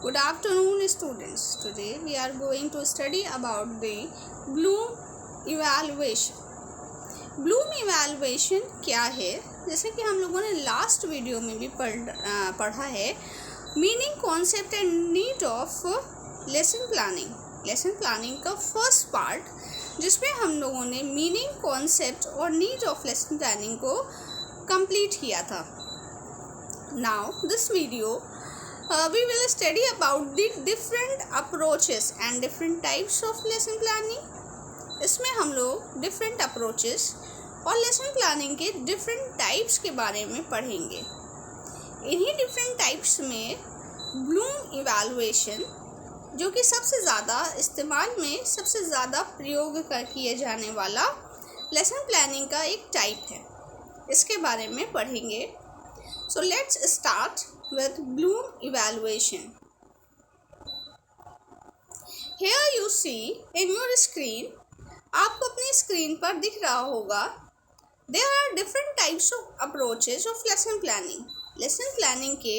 Good afternoon, students. Today we are going to study about the Bloom evaluation. Bloom evaluation क्या है? जैसे कि हम लोगों ने लास्ट वीडियो में भी पढ़ा है, meaning concept and need of lesson planning. Lesson planning का फर्स्ट पार्ट जिसमें हम लोगों ने मीनिंग कॉन्सेप्ट और नीड ऑफ लेसन प्लानिंग को कंप्लीट किया था। Now this video we will study about the different approaches and different types of lesson planning. इसमें हम लोग different approaches और lesson planning के different types के बारे में पढ़ेंगे। इन्हीं different types में Bloom evaluation जो कि सबसे ज़्यादा इस्तेमाल में सबसे ज़्यादा प्रयोग किए जाने वाला lesson planning का एक type है, इसके बारे में पढ़ेंगे। So let's start with Bloom evaluation. Here you see in your screen, आपको अपनी स्क्रीन पर दिख रहा होगा, there are different types of approaches of lesson planning. Lesson planning के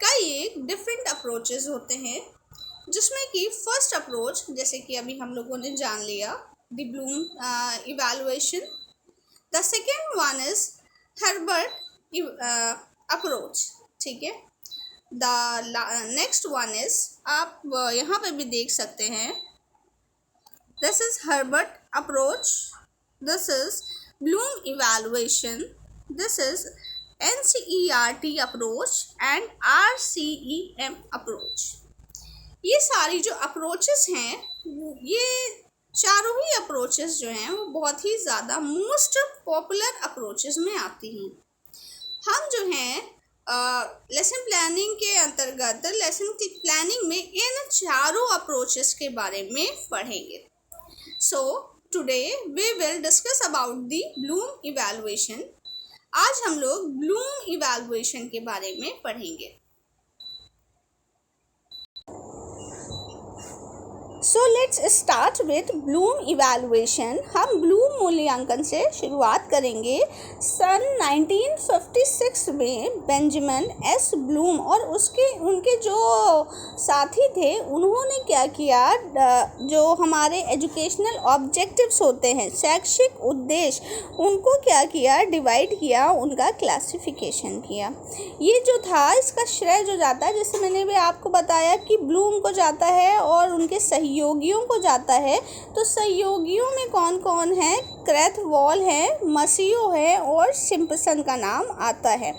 कई एक different approaches होते हैं, जिसमें कि first approach जैसे कि अभी हम लोगों ने जान लिया the Bloom evaluation. The second one is Herbert approach. ठीक है। द नेक्स्ट वन इज, आप यहाँ पे भी देख सकते हैं, this is Herbert approach, this is Bloom evaluation, this is NCERT approach and RCEM approach. ये सारी जो अप्रोचेस हैं, ये चारों ही अप्रोचेस जो हैं वो बहुत ही ज़्यादा मोस्ट पॉपुलर अप्रोचेस में आती हैं। हम जो हैं लेसन प्लानिंग के अंतर्गत लेसन प्लानिंग में इन चारों अप्रोचेस के बारे में पढ़ेंगे। So today we will discuss about the Bloom evaluation. आज हम लोग ब्लूम इवैल्यूएशन के बारे में पढ़ेंगे। So let's start with Bloom evaluation. हम ब्लूम मूल्यांकन से शुरुआत करेंगे। सन 1956 में बेंजामिन एस ब्लूम और उनके जो साथी थे, उन्होंने क्या किया, जो हमारे एजुकेशनल ऑब्जेक्टिव्स होते हैं, शैक्षिक उद्देश्य, उनको क्या किया, डिवाइड किया, उनका क्लासिफिकेशन किया। ये जो था, इसका श्रेय जो जाता है, जैसे मैंने भी आपको बताया कि ब्लूम को जाता है और उनके सहयोगियों को जाता है। तो सहयोगियों में कौन कौन है? क्रैथवॉल है, मसियो है और सिम्पसन का नाम आता है।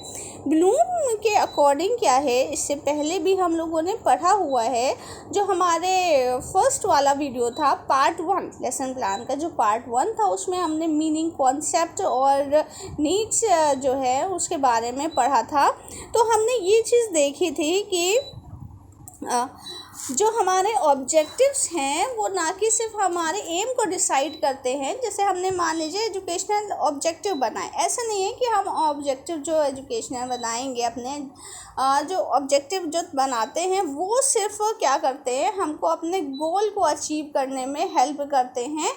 ब्लूम के अकॉर्डिंग क्या है, इससे पहले भी हम लोगों ने पढ़ा हुआ है, जो हमारे फर्स्ट वाला वीडियो था पार्ट 1 लेसन प्लान का, जो पार्ट 1 था, उसमें हमने मीनिंग कॉन्सेप्ट और नीड्स जो है उसके बारे में पढ़ा था। तो हमने ये चीज़ देखी थी कि जो हमारे ऑब्जेक्टिव्स हैं वो ना कि सिर्फ हमारे एम को डिसाइड करते हैं। जैसे हमने मान लीजिए एजुकेशनल ऑब्जेक्टिव बनाए, ऐसा नहीं है कि हम ऑब्जेक्टिव जो एजुकेशनल बनाएंगे, अपने जो ऑब्जेक्टिव जो बनाते हैं वो सिर्फ क्या करते हैं, हमको अपने गोल को अचीव करने में हेल्प करते हैं।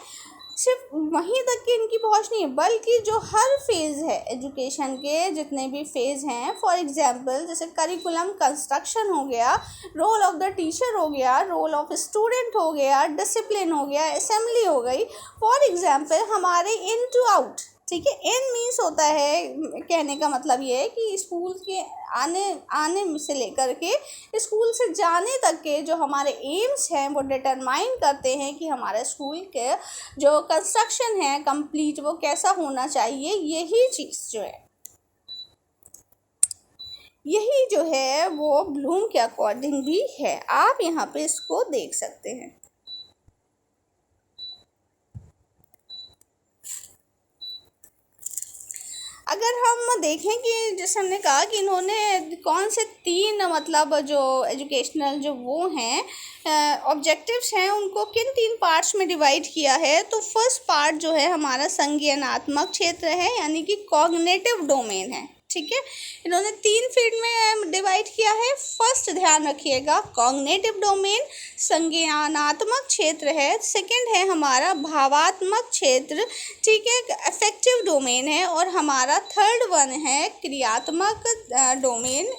सिर्फ वहीं तक कि इनकी पहुंच नहीं है, बल्कि जो हर फेज़ है एजुकेशन के, जितने भी फेज़ हैं, फॉर एग्जांपल जैसे करिकुलम कंस्ट्रक्शन हो गया, रोल ऑफ द टीचर हो गया, रोल ऑफ स्टूडेंट हो गया, डिसिप्लिन हो गया, असेंबली हो गई। फॉर एग्जांपल हमारे इन टू आउट, ठीक है, इन मीन्स होता है, कहने का मतलब ये है कि स्कूल के आने से लेकर के स्कूल से जाने तक के जो हमारे एम्स हैं वो डिटरमाइन करते हैं कि हमारे स्कूल के जो कंस्ट्रक्शन है कंप्लीट वो कैसा होना चाहिए। यही चीज़ जो है, यही जो है वो ब्लूम के अकॉर्डिंग भी है। आप यहाँ पे इसको देख सकते हैं। अगर हम देखें कि जैसे हमने कहा कि इन्होंने कौन से 3 मतलब जो एजुकेशनल जो वो हैं ऑब्जेक्टिव्स हैं, उनको किन 3 पार्ट्स में डिवाइड किया है। तो फर्स्ट पार्ट जो है हमारा संज्ञानात्मक क्षेत्र है, यानी कि कॉग्निटिव डोमेन है। ठीक है, इन्होंने 3 फील्ड में डिवाइड किया है। फर्स्ट ध्यान रखिएगा कॉग्निटिव डोमेन संज्ञानात्मक क्षेत्र है, सेकंड है हमारा भावात्मक क्षेत्र, ठीक है, अफेक्टिव डोमेन है, और हमारा थर्ड वन है क्रियात्मक डोमेन,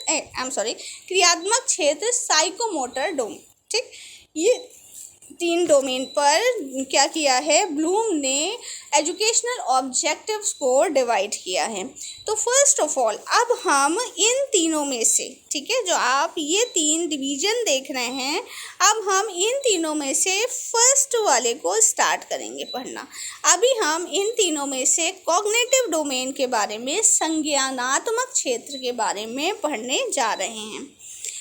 क्रियात्मक क्षेत्र साइकोमोटर डोमेन। ठीक, ये 3 डोमेन पर क्या किया है, ब्लूम ने एजुकेशनल ऑब्जेक्टिव्स को डिवाइड किया है। तो फर्स्ट ऑफ ऑल अब हम इन तीनों में से, ठीक है, जो आप ये 3 डिवीजन देख रहे हैं, अब हम इन तीनों में से फर्स्ट वाले को स्टार्ट करेंगे पढ़ना। अभी हम इन तीनों में से कॉग्निटिव डोमेन के बारे में, संज्ञानात्मक क्षेत्र के बारे में पढ़ने जा रहे हैं।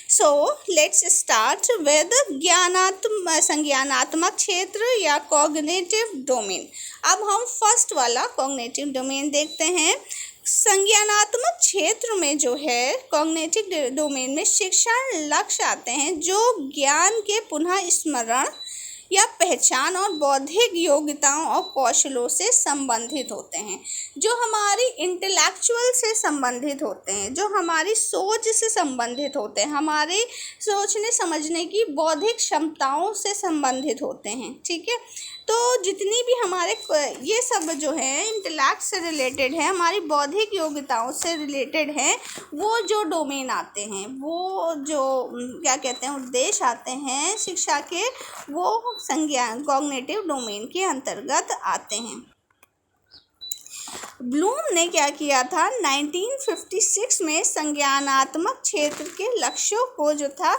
सो लेट्स स्टार्ट विद संज्ञानात्मक क्षेत्र या कॉग्निटिव डोमेन। अब हम फर्स्ट वाला कॉग्निटिव डोमेन देखते हैं। संज्ञानात्मक क्षेत्र में जो है, कॉग्निटिव डोमेन में शिक्षण लक्ष्य आते हैं जो ज्ञान के पुनः स्मरण या पहचान और बौद्धिक योग्यताओं और कौशलों से संबंधित होते हैं, जो हमारी इंटेलेक्चुअल से संबंधित होते हैं, जो हमारी सोच से संबंधित होते हैं, हमारे सोचने समझने की बौद्धिक क्षमताओं से संबंधित होते हैं। ठीक है, तो जितनी भी हमारे ये सब जो है इंटेलेक्ट से रिलेटेड है, हमारी बौद्धिक योग्यताओं से रिलेटेड है, वो जो डोमेन आते हैं, वो जो क्या कहते हैं उद्देश्य आते हैं शिक्षा के, वो कॉग्निटिव डोमेन के अंतर्गत आते हैं। ब्लूम ने क्या किया था, 1956 में संज्ञानात्मक क्षेत्र के लक्ष्यों को जो था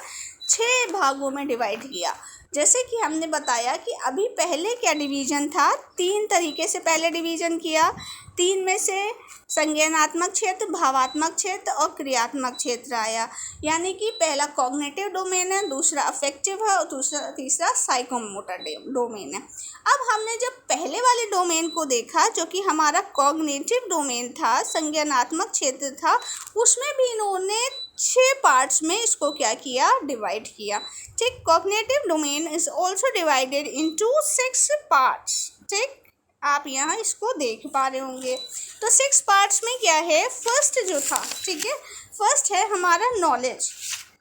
6 भागों में डिवाइड किया। जैसे कि हमने बताया कि अभी पहले क्या डिवीज़न था, 3 तरीके से पहले डिवीज़न किया। 3 में से संज्ञानात्मक क्षेत्र, भावात्मक क्षेत्र और क्रियात्मक क्षेत्र आया। यानी कि पहला कॉग्निटिव डोमेन है, दूसरा अफेक्टिव है और तीसरा साइकोमोटर डोमेन है। अब हमने जब पहले वाले डोमेन को देखा, जो कि हमारा कॉग्निटिव डोमेन था, संज्ञानात्मक क्षेत्र था, उसमें भी इन्होंने 6 पार्ट्स में इसको क्या किया, डिवाइड किया। ठीक, cognitive domain is also divided into 6 parts. ठीक, आप यहाँ इसको देख पा रहे होंगे। तो 6 पार्ट्स में क्या है, फर्स्ट जो था, ठीक है, फर्स्ट है हमारा नॉलेज,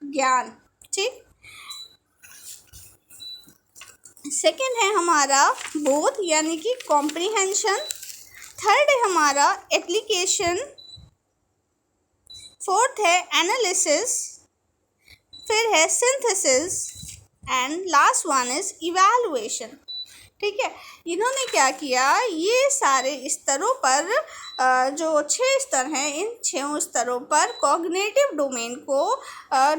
ज्ञान। ठीक, सेकंड है हमारा बोध यानी कि कॉम्प्रिहेंशन, थर्ड है हमारा एप्लीकेशन, फोर्थ है एनालिसिस, फिर है synthesis and last one is evaluation. ठीक है, इन्होंने क्या किया, ये सारे स्तरों पर जो 6 स्तर हैं, इन 6 स्तरों पर कॉग्निटिव डोमेन को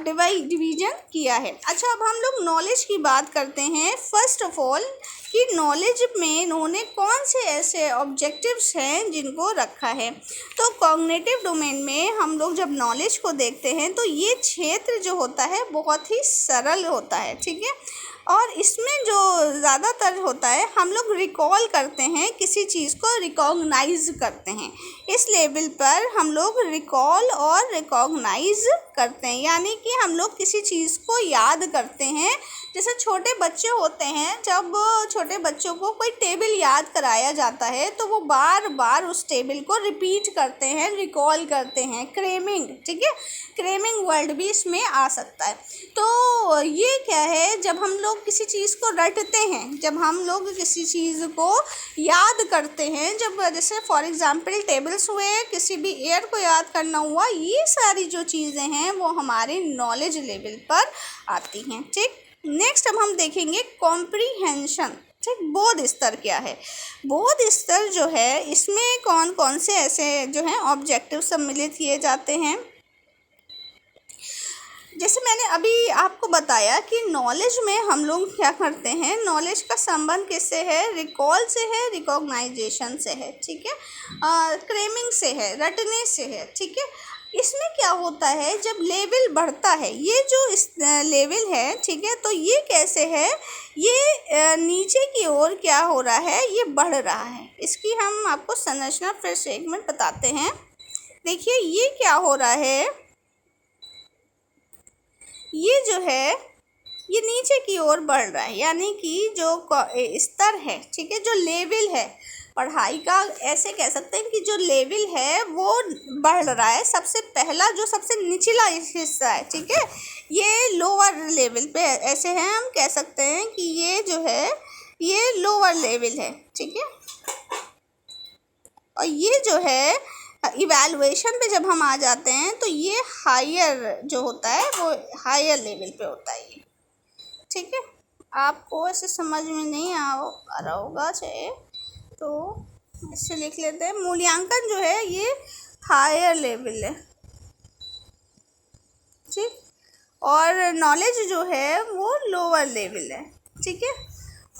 डिवीजन किया है। अच्छा, अब हम लोग नॉलेज की बात करते हैं। फर्स्ट ऑफ ऑल कि नॉलेज में इन्होंने कौन से ऐसे ऑब्जेक्टिव्स हैं जिनको रखा है। तो कॉग्निटिव डोमेन में हम लोग जब नॉलेज को देखते हैं तो ये क्षेत्र जो होता है बहुत ही सरल होता है। ठीक है, और इसमें जो ज़्यादातर होता है, हम लोग रिकॉल करते हैं, किसी चीज़ को रिकॉग्नाइज करते हैं। इस लेवल पर हम लोग रिकॉल और रिकॉग्नाइज करते हैं, यानी कि हम लोग किसी चीज़ को याद करते हैं। जैसे छोटे बच्चे होते हैं, जब छोटे बच्चों को कोई टेबल याद कराया जाता है तो वो बार बार उस टेबल को रिपीट करते हैं, रिकॉल करते हैं। क्रेमिंग, ठीक है, क्रेमिंग वर्ड भी इसमें आ सकता है। तो ये क्या है, जब हम लोग किसी चीज़ को रटते हैं, जब हम लोग किसी चीज़ को याद करते हैं, जब जैसे फॉर एग्जांपल टेबल्स हुए, किसी भी एयर को याद करना हुआ, ये सारी जो चीज़ें हैं वो हमारे नॉलेज लेवल पर आती हैं। ठीक, नेक्स्ट अब हम देखेंगे कॉम्प्रीहेंशन। ठीक, बोध स्तर क्या है। बोध स्तर जो है, इसमें कौन कौन से ऐसे जो हैं ऑब्जेक्टिव सम्मिलित किए जाते हैं। जैसे मैंने अभी आपको बताया कि नॉलेज में हम लोग क्या करते हैं, नॉलेज का संबंध किससे है, रिकॉल से है, रिकॉग्नाइजेशन से है। ठीक है, क्रेमिंग से है, रटने से है। ठीक है, इसमें क्या होता है, जब लेवल बढ़ता है, ये जो इस लेवल है, ठीक है, तो ये कैसे है, ये नीचे की ओर क्या हो रहा है, ये बढ़ रहा है। इसकी हम आपको संरचना फिर से एक मिनट बताते हैं। देखिए ये क्या हो रहा है, ये जो है ये नीचे की ओर बढ़ रहा है, यानी कि जो स्तर है, ठीक है, जो लेवल है पढ़ाई का ऐसे कह सकते हैं कि जो लेवल है वो बढ़ रहा है। सबसे पहला जो सबसे निचला हिस्सा है, ठीक है, ये लोअर लेवल पे ऐसे हैं, हम कह सकते हैं कि ये जो है ये लोअर लेवल है, ठीक है। और ये जो है इवैल्यूएशन पे जब हम आ जाते हैं तो ये हायर जो होता है वो हायर लेवल पे होता है ये, ठीक है। आपको ऐसे समझ में नहीं आ रहा होगा चाहे तो इससे लिख लेते हैं। मूल्यांकन जो है ये हायर लेवल है, ठीक, और नॉलेज जो है वो लोअर लेवल है, ठीक है।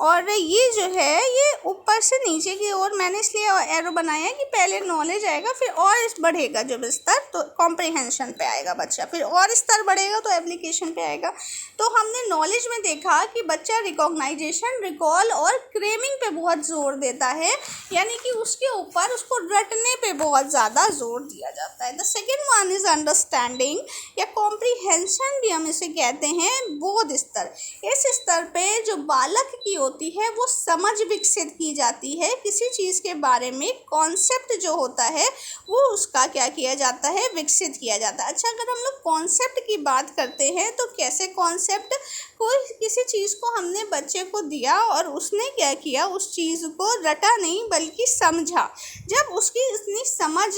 और ये जो है ये ऊपर से नीचे की ओर मैंने इसलिए एरो बनाया है कि पहले नॉलेज आएगा, फिर और इस बढ़ेगा जब स्तर तो कॉम्प्रिहेंशन पे आएगा बच्चा, फिर और स्तर बढ़ेगा तो एप्लीकेशन पे आएगा। तो हमने नॉलेज में देखा कि बच्चा रिकॉग्नाइजेशन, रिकॉल और क्रेमिंग पे बहुत जोर देता है, यानी कि उसके ऊपर उसको रटने पे बहुत ज़्यादा जोर दिया जाता है। The second one is understanding या कॉम्प्रिहेंशन भी हम इसे कहते हैं, बोध स्तर। इस स्तर पे जो बालक की होती है वो समझ विकसित की जाती है, किसी चीज़ के बारे में कॉन्सेप्ट जो होता है वो उसका क्या किया जाता है, विकसित किया जाता है। अच्छा, अगर हम लोग कॉन्सेप्ट की बात करते हैं तो कैसे कॉन्सेप्ट, कोई किसी चीज़ को हमने बच्चे को दिया और उसने क्या किया, उस चीज़ को रटा नहीं बल्कि समझा। जब उसकी इतनी समझ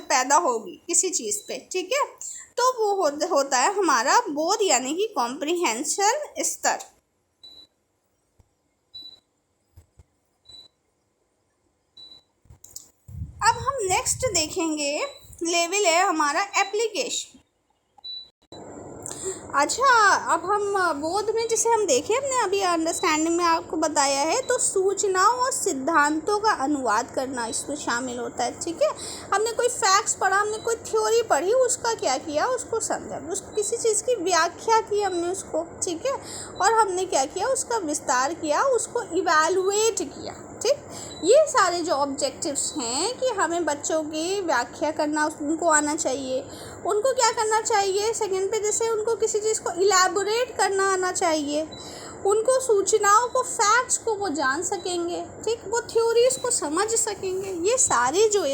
पैदा होगी किसी चीज़ पे, ठीक है, तो वो होता है हमारा बोध यानी कि कॉम्प्रिहेंशन स्तर। अब हम नेक्स्ट देखेंगे लेवल है हमारा एप्लीकेशन। अच्छा, अब हम बोध में जिसे हम देखें, हमने अभी अंडरस्टैंडिंग में आपको बताया है, तो सूचनाओं और सिद्धांतों का अनुवाद करना इसमें शामिल होता है, ठीक है। हमने कोई फैक्ट्स पढ़ा, हमने कोई थ्योरी पढ़ी, उसका क्या किया, उसको समझा, किसी चीज़ की व्याख्या की हमने उसको, ठीक है, और हमने क्या किया, उसका विस्तार किया, उसको इवैल्यूएट किया, ठीक। ये सारे जो ऑब्जेक्टिव्स हैं कि हमें बच्चों की व्याख्या करना उनको आना चाहिए, उनको क्या करना चाहिए, सेकंड पे जैसे उनको किसी चीज़ को इलैबोरेट करना आना चाहिए, उनको सूचनाओं को, फैक्ट्स को वो जान सकेंगे, ठीक, वो थ्योरीज को समझ सकेंगे। ये सारे जो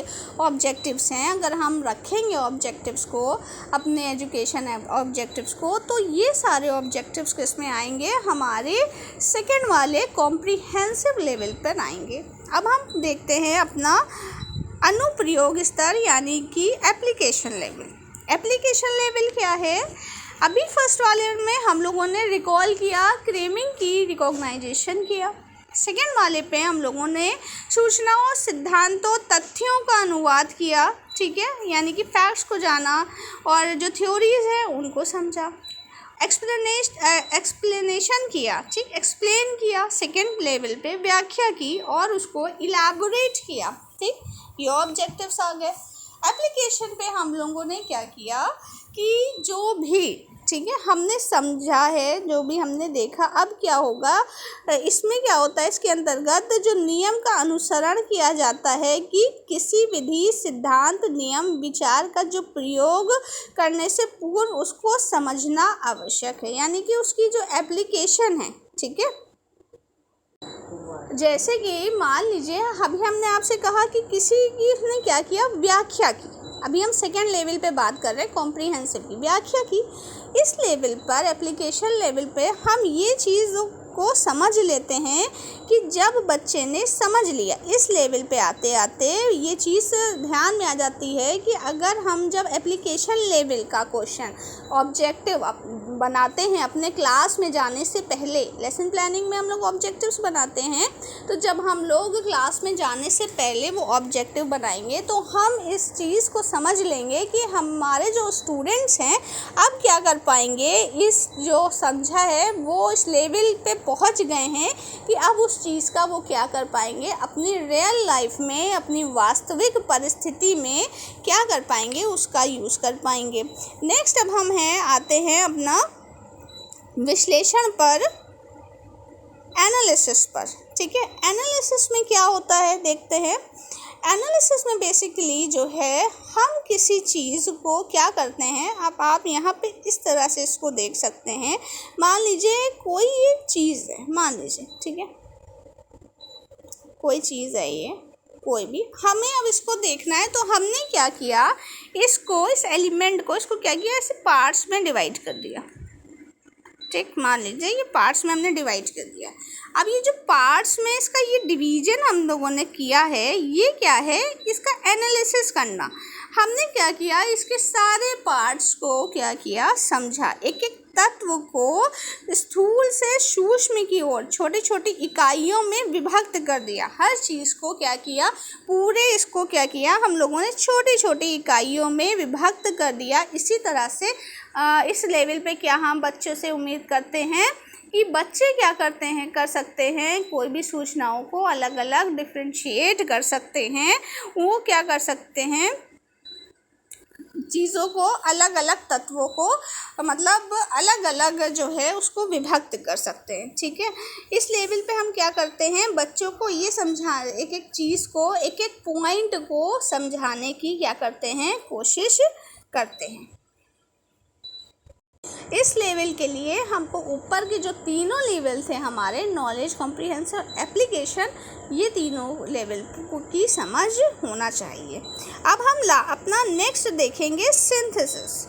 ऑब्जेक्टिव्स हैं, अगर हम रखेंगे ऑब्जेक्टिव्स को, अपने एजुकेशन ऑब्जेक्टिव्स को, तो ये सारे ऑब्जेक्टिव्स किसमें आएंगे, हमारे सेकेंड वाले कॉम्प्रिहेंसिव लेवल पर आएंगे। अब हम देखते हैं अपना अनुप्रयोग स्तर यानी कि एप्लीकेशन लेवल। एप्लीकेशन लेवल क्या है, अभी फर्स्ट वाले में हम लोगों ने रिकॉल किया, क्रेमिंग की, रिकॉग्नाइजेशन किया। सेकेंड वाले पे हम लोगों ने सूचनाओं, सिद्धांतों, तथ्यों का अनुवाद किया, ठीक है, यानी कि फैक्ट्स को जाना और जो थ्योरीज हैं उनको समझा। एक्सप्लेनेशन किया, ठीक, एक्सप्लेन किया, सेकेंड लेवल पे व्याख्या की और उसको इलैबोरेट किया, ठीक, ये ऑब्जेक्टिव्स आ गए। एप्लीकेशन पे हम लोगों ने क्या किया कि जो भी, ठीक है, हमने समझा है, जो भी हमने देखा, अब क्या होगा, इसमें क्या होता है, इसके अंतर्गत जो नियम का अनुसरण किया जाता है कि किसी विधि, सिद्धांत, नियम, विचार का जो प्रयोग करने से पूर्व उसको समझना आवश्यक है, यानी कि उसकी जो एप्लीकेशन है, ठीक है। जैसे कि मान लीजिए अभी हमने आपसे कहा कि किसी की उसने क्या किया, व्याख्या की। अभी हम सेकेंड लेवल पे बात कर रहे हैं, कॉम्प्रिहेंसिव की, व्याख्या की। इस लेवल पर, एप्लीकेशन लेवल पे, हम ये चीज़ को समझ लेते हैं कि जब बच्चे ने समझ लिया, इस लेवल पे आते आते ये चीज़ ध्यान में आ जाती है कि अगर हम जब एप्लीकेशन लेवल का क्वेश्चन ऑब्जेक्टिव बनाते हैं अपने क्लास में जाने से पहले, लेसन प्लानिंग में हम लोग ऑब्जेक्टिव्स बनाते हैं, तो जब हम लोग क्लास में जाने से पहले वो ऑब्जेक्टिव बनाएंगे तो हम इस चीज़ को समझ लेंगे कि हमारे जो स्टूडेंट्स हैं अब क्या कर पाएंगे, इस जो समझा है वो इस लेवल पे पहुंच गए हैं कि अब उस चीज़ का वो क्या कर पाएंगे, अपनी रियल लाइफ में, अपनी वास्तविक परिस्थिति में क्या कर पाएंगे, उसका यूज़ कर पाएंगे। नेक्स्ट अब हम आते हैं अपना विश्लेषण पर, एनालिसिस पर, ठीक है। एनालिसिस में क्या होता है देखते हैं। एनालिसिस में बेसिकली जो है हम किसी चीज़ को क्या करते हैं, अब आप यहाँ पे इस तरह से इसको देख सकते हैं। मान लीजिए कोई एक चीज़ है, मान लीजिए, ठीक है, कोई चीज़ है ये, कोई भी, हमें अब इसको देखना है। तो हमने क्या किया, इसको, इस एलिमेंट को, इसको क्या किया, ऐसे पार्ट्स में डिवाइड कर दिया। ठीक, मान लीजिए ये पार्ट्स में हमने डिवाइड कर दिया। अब ये जो पार्ट्स में इसका ये डिवीजन हम लोगों ने किया है, ये क्या है, इसका एनालिसिस करना। हमने क्या किया, इसके सारे पार्ट्स को क्या किया, समझा, एक एक तत्व को स्थूल से सूक्ष्म की ओर छोटी छोटी इकाइयों में विभक्त कर दिया। हर चीज़ को क्या किया, पूरे इसको क्या किया, हम लोगों ने छोटी छोटी इकाइयों में विभक्त कर दिया। इसी तरह से इस लेवल पे क्या हम बच्चों से उम्मीद करते हैं कि बच्चे क्या करते हैं, कर सकते हैं, कोई भी सूचनाओं को अलग अलग डिफ्रेंशिएट कर सकते हैं। वो क्या कर सकते हैं, चीज़ों को, अलग अलग तत्वों को, मतलब अलग अलग जो है उसको विभक्त कर सकते हैं। ठीक है, इस लेवल पे हम क्या करते हैं, बच्चों को ये समझा, एक एक चीज़ को, एक एक पॉइंट को समझाने की क्या करते हैं, कोशिश करते हैं। इस लेवल के लिए हमको ऊपर के जो तीनों लेवल थे हमारे, नॉलेज, कॉम्प्रिहेंशन और एप्लीकेशन, ये तीनों लेवल की समझ होना चाहिए। अब हम अपना नेक्स्ट देखेंगे सिंथेसिस।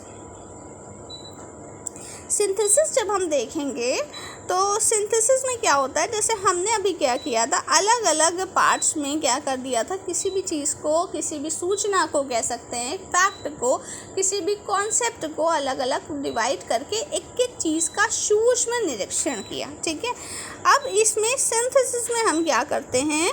सिंथेसिस जब हम देखेंगे तो सिंथेसिस में क्या होता है, जैसे हमने अभी क्या किया था, अलग अलग पार्ट्स में क्या कर दिया था, किसी भी चीज़ को, किसी भी सूचना को कह सकते हैं, फैक्ट को, किसी भी कॉन्सेप्ट को अलग अलग डिवाइड करके एक एक चीज़ का सूक्ष्म निरीक्षण किया। ठीक है, अब इसमें सिंथेसिस में हम क्या करते हैं,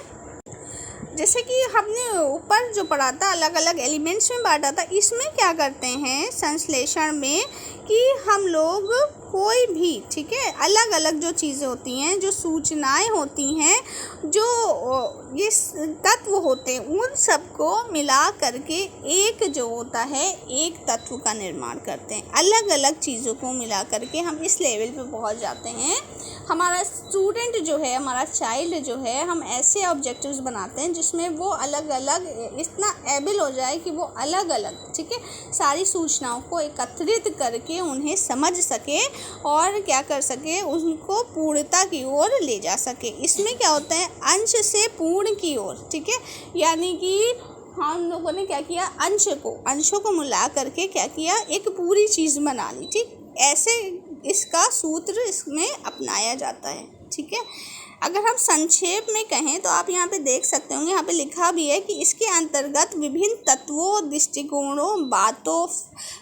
जैसे कि हमने ऊपर जो पढ़ा था, अलग अलग एलिमेंट्स में बांटा था, इसमें क्या करते हैं संश्लेषण में कि हम लोग कोई भी, ठीक है, अलग अलग जो चीज़ें होती हैं, जो सूचनाएं होती हैं, जो ये तत्व होते हैं, उन सबको मिला करके एक जो होता है, एक तत्व का निर्माण करते हैं। अलग अलग चीज़ों को मिला करके हम इस लेवल पे पहुंच जाते हैं। हमारा स्टूडेंट जो है, हमारा चाइल्ड जो है, हम ऐसे ऑब्जेक्टिव्स बनाते हैं जिसमें वो अलग अलग इतना एबल हो जाए कि वो अलग अलग, ठीक है, सारी सूचनाओं को एकत्रित करके उन्हें समझ सके और क्या कर सके, उनको पूर्णता की ओर ले जा सके। इसमें क्या होता है, अंश से पूर्ण की ओर। ठीक है, यानी कि हम लोगों ने क्या किया, अंशों को मिला करके क्या किया, एक पूरी चीज़ बना ली। ठीक, ऐसे इसका सूत्र इसमें अपनाया जाता है। ठीक है, अगर हम संक्षेप में कहें तो आप यहाँ पे देख सकते होंगे, यहाँ पे लिखा भी है कि इसके अंतर्गत विभिन्न तत्वों, दृष्टिकोणों, बातों,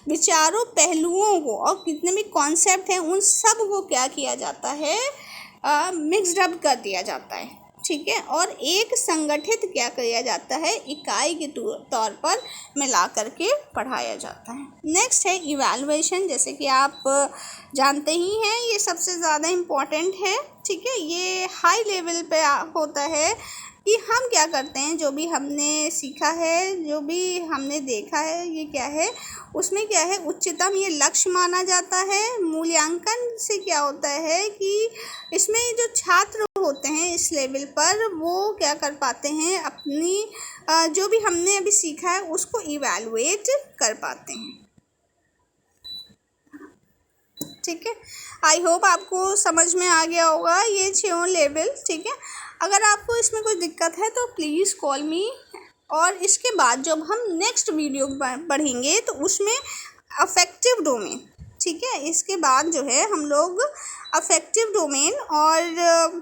विचारों, पहलुओं को और कितने भी कॉन्सेप्ट हैं उन सब को क्या किया जाता है, मिक्स्ड अप कर दिया जाता है। ठीक है, और एक संगठित क्या किया जाता है, इकाई के तौर पर मिला करके पढ़ाया जाता है। नेक्स्ट है इवैल्यूएशन। जैसे कि आप जानते ही हैं, ये सबसे ज़्यादा इम्पॉर्टेंट है। ठीक है, ये हाई लेवल पे होता है कि हम क्या करते हैं, जो भी हमने सीखा है, जो भी हमने देखा है, ये क्या है, उसमें क्या है, उच्चतम ये लक्ष्य माना जाता है। मूल्यांकन से क्या होता है कि इसमें जो छात्र होते हैं इस लेवल पर, वो क्या कर पाते हैं, अपनी जो भी हमने अभी सीखा है उसको इवैल्यूएट कर पाते हैं। ठीक है, आई होप आपको समझ में आ गया होगा ये 6 लेवल। ठीक है, अगर आपको इसमें कोई दिक्कत है तो प्लीज़ कॉल मी। और इसके बाद जब हम नेक्स्ट वीडियो पढ़ेंगे तो उसमें अफेक्टिव डोमेन, ठीक है, इसके बाद जो है हम लोग अफेक्टिव डोमेन और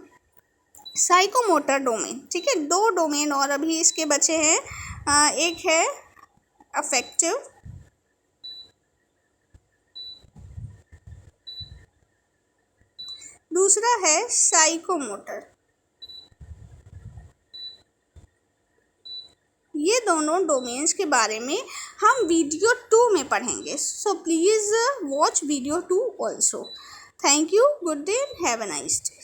साइकोमोटर डोमेन, ठीक है, 2 डोमेन और अभी इसके बचे हैं। एक है अफेक्टिव, दूसरा है साइकोमोटर। ये दोनों डोमेन्स के बारे में हम वीडियो 2 में पढ़ेंगे। So please watch video 2 also. Thank you, good day, have a nice day.